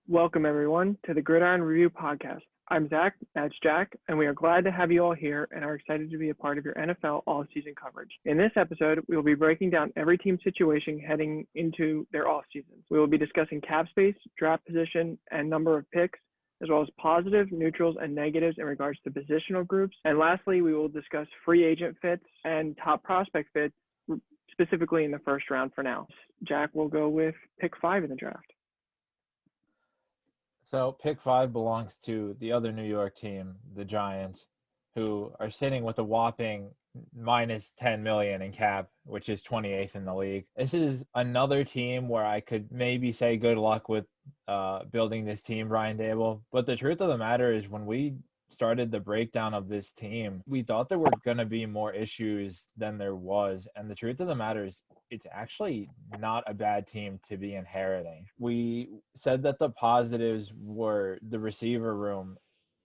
Welcome, everyone, to the Gridiron Review Podcast. I'm Zach, that's Jack, and we are glad to have you all here and are excited to be a part of your NFL all-season coverage. In this episode, we will be breaking down every team's situation heading into their off-season. We will be discussing cap space, draft position, and number of picks, as well as positive, neutrals, and negatives in regards to positional groups. And lastly, we will discuss free agent fits and top prospect fits, specifically in the first round for now. Jack will go with pick 5 in the draft. So pick 5 belongs to the other New York team, the Giants, who are sitting with a whopping minus 10 million in cap, which is 28th in the league. This is another team where I could maybe say good luck with building this team, Brian Dable. But the truth of the matter is, when we started the breakdown of this team, we thought there were going to be more issues than there was. And the truth of the matter is, it's actually not a bad team to be inheriting. We said that the positives were the receiver room,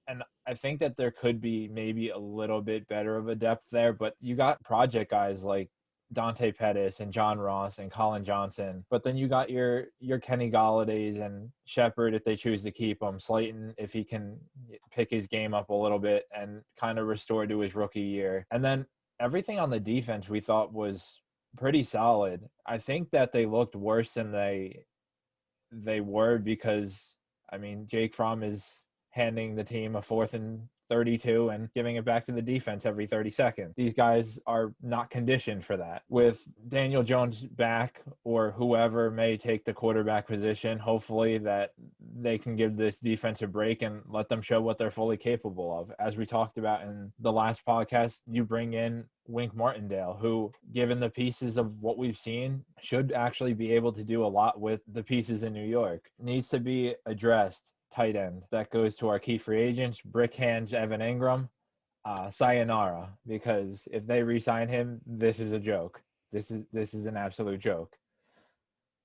and I think that there could be maybe a little bit better of a depth there, but you got project guys like Dante Pettis and John Ross and Colin Johnson, but then you got your Kenny Gallaudays and Shepard if they choose to keep him, Slayton if he can pick his game up a little bit and kind of restore to his rookie year. And then everything on the defense we thought was pretty solid. I think that they looked worse than they were because, I mean, Jake Fromm is handing the team a 4th and 32 and giving it back to the defense every 30 seconds. These guys are not conditioned for that. With Daniel Jones back, or whoever may take the quarterback position, hopefully that they can give this defense a break and let them show what they're fully capable of. As we talked about in the last podcast, you bring in Wink Martindale, who, given the pieces of what we've seen, should actually be able to do a lot with the pieces in New York. Needs to be addressed. Tight end. That goes to our key free agents, Brick Hands, Evan Ingram, sayonara, because if they re-sign him, this is a joke. This is an absolute joke.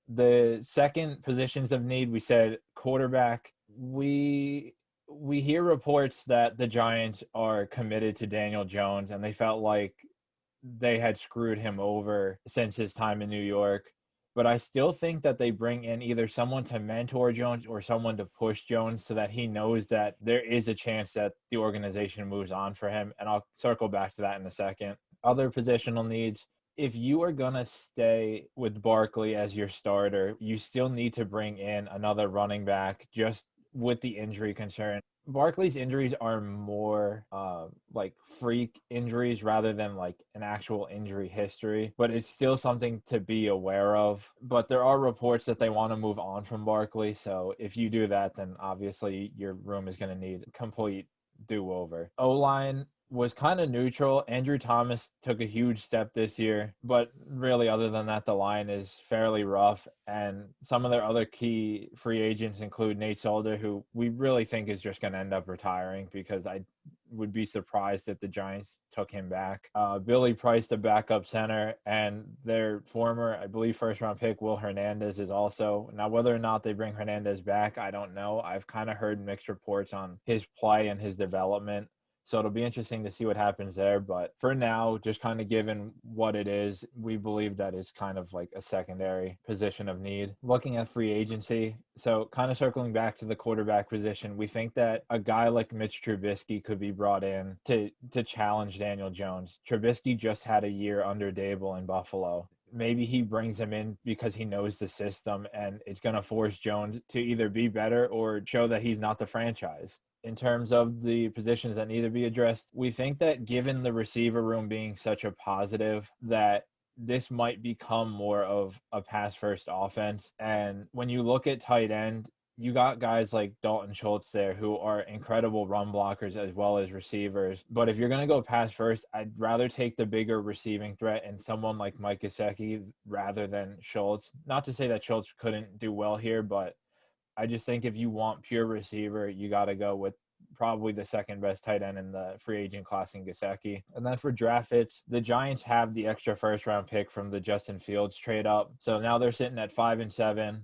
The second positions of need, we said quarterback. We hear reports that the Giants are committed to Daniel Jones, and they felt like they had screwed him over since his time in New York. But I still think that they bring in either someone to mentor Jones or someone to push Jones so that he knows that there is a chance that the organization moves on for him. And I'll circle back to that in a second. Other positional needs. If you are going to stay with Barkley as your starter, you still need to bring in another running back just with the injury concern. Barkley's injuries are more like freak injuries rather than like an actual injury history, but it's still something to be aware of. But there are reports that they want to move on from Barkley. So if you do that, then obviously your room is going to need a complete do-over. O-line was kind of neutral. Andrew Thomas took a huge step this year, but really other than that, the line is fairly rough. And some of their other key free agents include Nate Solder, who we really think is just going to end up retiring, because I would be surprised if the Giants took him back. Billy Price, the backup center, and their former, I believe, first-round pick, Will Hernandez, is also. Now, whether or not they bring Hernandez back, I don't know. I've kind of heard mixed reports on his play and his development. So it'll be interesting to see what happens there. But for now, just kind of given what it is, we believe that it's kind of like a secondary position of need. Looking at free agency, so kind of circling back to the quarterback position, we think that a guy like Mitch Trubisky could be brought in to challenge Daniel Jones. Trubisky just had a year under Dable in Buffalo. Maybe he brings him in because he knows the system, and it's going to force Jones to either be better or show that he's not the franchise. In terms of the positions that need to be addressed, we think that given the receiver room being such a positive, that this might become more of a pass-first offense. And when you look at tight end, you got guys like Dalton Schultz there who are incredible run blockers as well as receivers. But if you're going to go pass first, I'd rather take the bigger receiving threat and someone like Mike Gesicki rather than Schultz. Not to say that Schultz couldn't do well here, but I just think if you want pure receiver, you got to go with probably the second best tight end in the free agent class in Gesicki. And then for draft hits, the Giants have the extra first-round pick from the Justin Fields trade up. So now they're sitting at 5-7.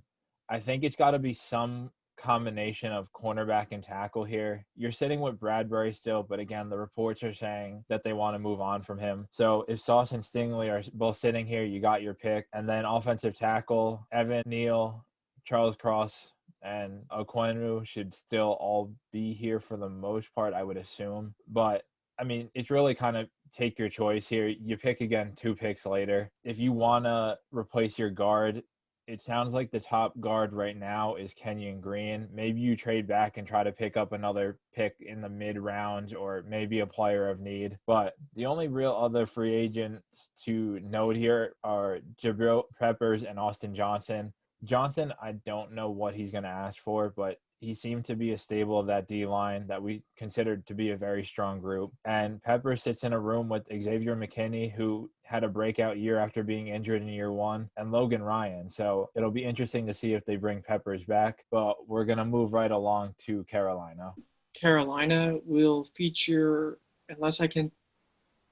I think it's got to be some combination of cornerback and tackle here. You're sitting with Bradbury still, but again, the reports are saying that they want to move on from him. So if Sauce and Stingley are both sitting here, you got your pick. And then offensive tackle, Evan Neal, Charles Cross, and Okwenu should still all be here for the most part, I would assume. But I mean, it's really kind of take your choice here. You pick again 2 picks later. If you want to replace your guard, it sounds like the top guard right now is Kenyon Green. Maybe you trade back and try to pick up another pick in the mid rounds or maybe a player of need. But the only real other free agents to note here are Jabril Peppers and Austin Johnson. Johnson, I don't know what he's going to ask for, but he seemed to be a staple of that D-line that we considered to be a very strong group. And Pepper sits in a room with Xavier McKinney, who had a breakout year after being injured in year 1, and Logan Ryan. So it'll be interesting to see if they bring Peppers back. But we're going to move right along to Carolina. Carolina will feature, unless I'm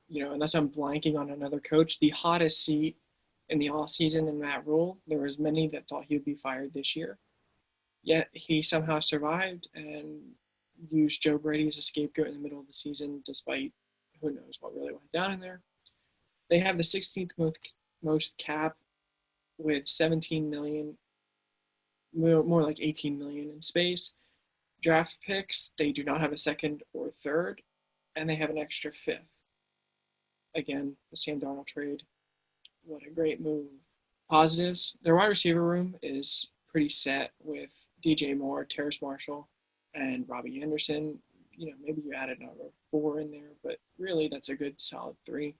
blanking on another coach, the hottest seat in the offseason in Matt Rule. There was many that thought he would be fired this year. Yet he somehow survived and used Joe Brady as a scapegoat in the middle of the season, despite who knows what really went down in there. They have the 16th most cap with $17 million, more like $18 million in space. Draft picks, they do not have a second or third, and they have an extra 5th. Again, the Sam Darnold trade. What a great move. Positives, their wide receiver room is pretty set with DJ Moore, Terrace Marshall, and Robbie Anderson. Maybe you added another 4 in there, but really that's a good solid 3.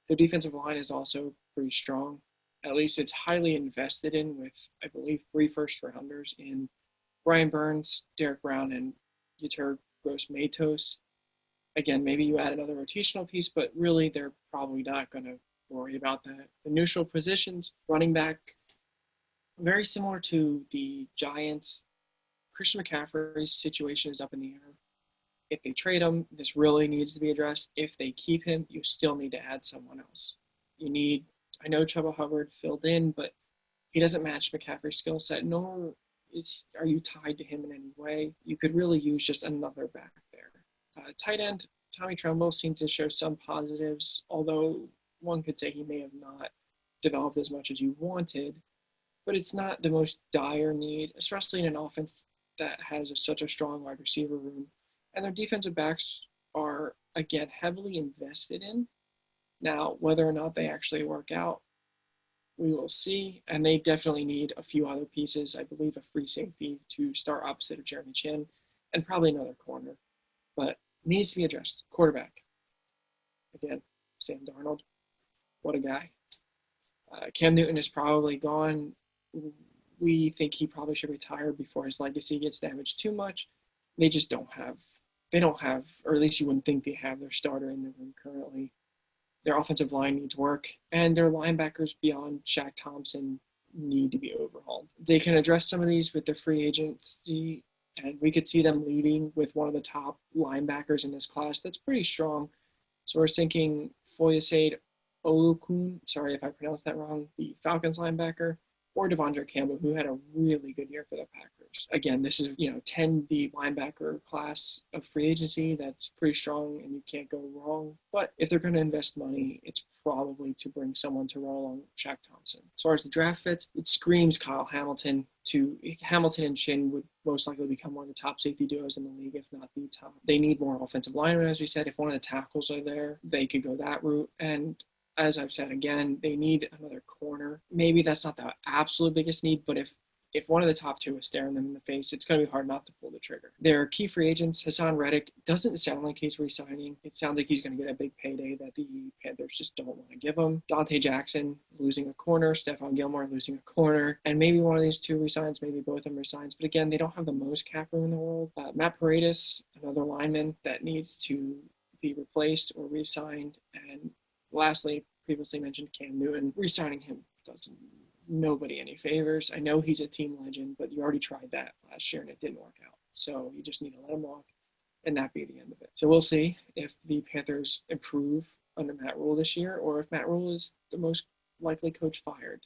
The defensive line is also pretty strong. At least it's highly invested in with, I believe, 3 first-rounders in Brian Burns, Derek Brown, and Yetur Gross-Matos. Again, maybe you add another rotational piece, but really they're probably not going to worry about that. The neutral positions, running back, very similar to the Giants. Christian McCaffrey's situation is up in the air. If they trade him, this really needs to be addressed. If they keep him, you still need to add someone else. I know Chuba Hubbard filled in, but he doesn't match McCaffrey's skill set, nor are you tied to him in any way. You could really use just another back there. Tight end, Tommy Tremble seemed to show some positives, although one could say he may have not developed as much as you wanted. But it's not the most dire need, especially in an offense that has such a strong wide receiver room. And their defensive backs are, again, heavily invested in. Now, whether or not they actually work out, we will see. And they definitely need a few other pieces. I believe a free safety to start opposite of Jeremy Chin, and probably another corner. But needs to be addressed. Quarterback. Again, Sam Darnold. What a guy. Cam Newton is probably gone. We think he probably should retire before his legacy gets damaged too much. They don't have, or at least you wouldn't think they have their starter in the room currently. Their offensive line needs work, and their linebackers beyond Shaq Thompson need to be overhauled. They can address some of these with the free agency, and we could see them leading with one of the top linebackers in this class that's pretty strong. So we're thinking Foyesade Olukun, sorry if I pronounced that wrong, the Falcons linebacker, or Devondre Campbell, who had a really good year for the Packers. Again, this is, 10 the linebacker class of free agency that's pretty strong and you can't go wrong. But if they're going to invest money, it's probably to bring someone to roll on Shaq Thompson. As far as the draft fits, it screams Kyle Hamilton. Hamilton and Chin would most likely become one of the top safety duos in the league, if not the top. They need more offensive linemen, as we said. If one of the tackles are there, they could go that route. And as I've said again, they need another corner. Maybe that's not the absolute biggest need, but if one of the top 2 is staring them in the face, it's going to be hard not to pull the trigger. Their key free agents, Hassan Reddick, doesn't sound like he's re-signing. It sounds like he's going to get a big payday that the Panthers just don't want to give him. Dante Jackson losing a corner, Stephon Gilmore losing a corner, and maybe one of these 2 resigns, maybe both of them resigns. But again, they don't have the most cap room in the world. Matt Paredes, another lineman that needs to be replaced or re-signed. And lastly, previously mentioned Cam Newton, re-signing him doesn't nobody any favors. I know he's a team legend, but you already tried that last year and it didn't work out. So you just need to let him walk and that be the end of it. So we'll see if the Panthers improve under Matt Rule this year, or if Matt Rule is the most likely coach fired.